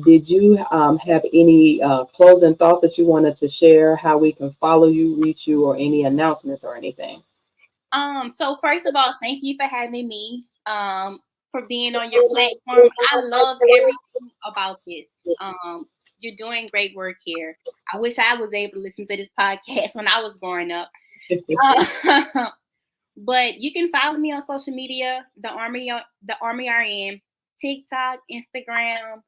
Did you have any closing thoughts that you wanted to share, how we can follow you, reach you, or any announcements or anything? So first of all, thank you for having me. for being on your platform. I love everything about this. You're doing great work here. I wish I was able to listen to this podcast when I was growing up. But you can follow me on social media, the Army RN, TikTok, Instagram,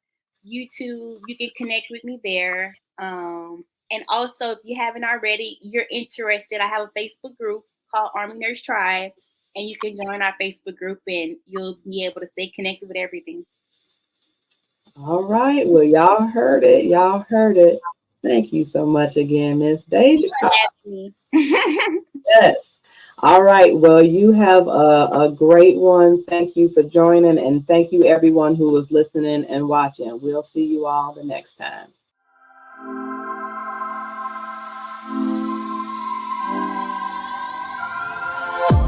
YouTube. You can connect with me there. And also, if you haven't already, you're interested, I have a Facebook group called Army Nurse Tribe, and you can join our Facebook group, and you'll be able to stay connected with everything. All right. Well, y'all heard it. Y'all heard it. Thank you so much again, Miss Daijah. Yes. All right. Well, you have a great one. Thank you for joining, and thank you everyone who was listening and watching. We'll see you all the next time.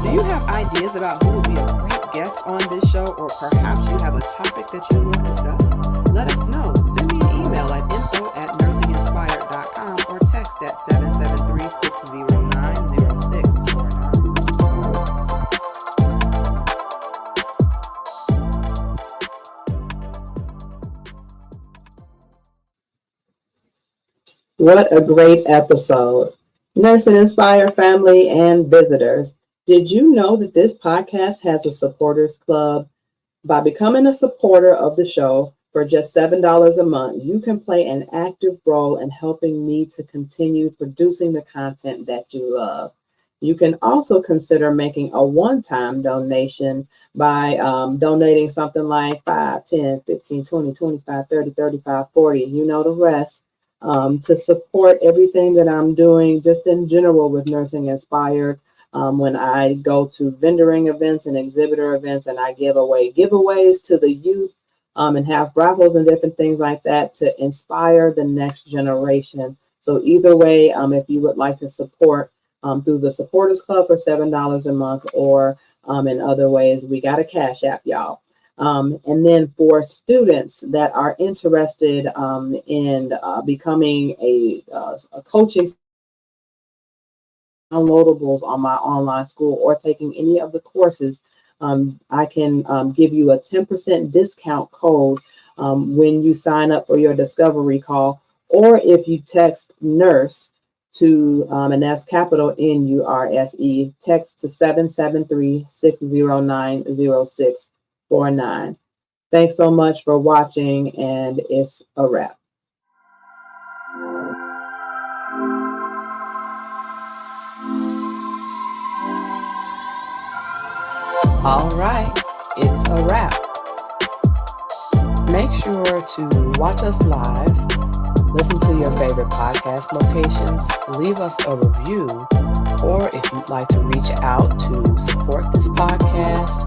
Do you have ideas about who would be a great guest on this show, or perhaps you have a topic that you want discussed? Let us know. Send me an email at info@nursinginspired.com or text at 773-609-0649. What a great episode. Nursing Inspire family and visitors. Did you know that this podcast has a supporters club? By becoming a supporter of the show for just $7 a month, you can play an active role in helping me to continue producing the content that you love. You can also consider making a one-time donation by donating something like 5, 10, 15, 20, 25, 30, 35, 40, you know the rest, to support everything that I'm doing just in general with Nursing Inspired. When I go to vendoring events and exhibitor events, and I give away giveaways to the youth and have raffles and different things like that to inspire the next generation. So either way, if you would like to support through the Supporters Club for $7 a month, or in other ways, we got a Cash App, y'all. And then for students that are interested in becoming a coaching downloadables on my online school, or taking any of the courses, I can give you a 10% discount code when you sign up for your discovery call, or if you text NURSE to, and that's capital NURSE, text to 773-609-0649. Thanks so much for watching, and it's a wrap. All right, it's a wrap. Make sure to watch us live, listen to your favorite podcast locations, leave us a review, or if you'd like to reach out to support this podcast,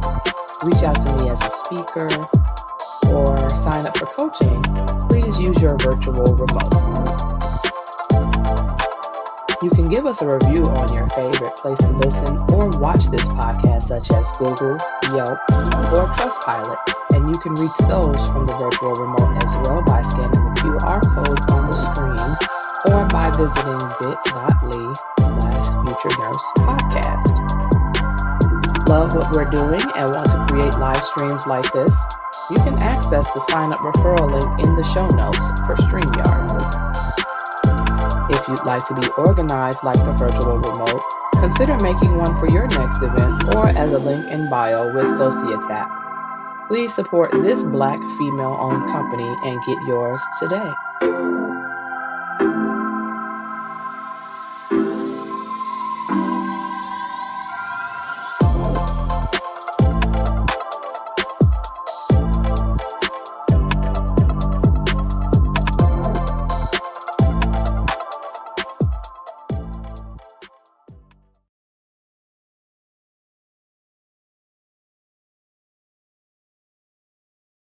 reach out to me as a speaker, or sign up for coaching, please use your virtual remote. You can give us a review on your favorite place to listen or watch this podcast, such as Google, Yelp, or Trustpilot, and you can reach those from the virtual remote as well by scanning the QR code on the screen or by visiting bit.ly/FutureNursePodcast. Love what we're doing and want to create live streams like this? You can access the sign-up referral link in the show notes for StreamYard. If you'd like to be organized like the virtual remote, consider making one for your next event or as a link in bio with Societap. Please support this Black female-owned company and get yours today.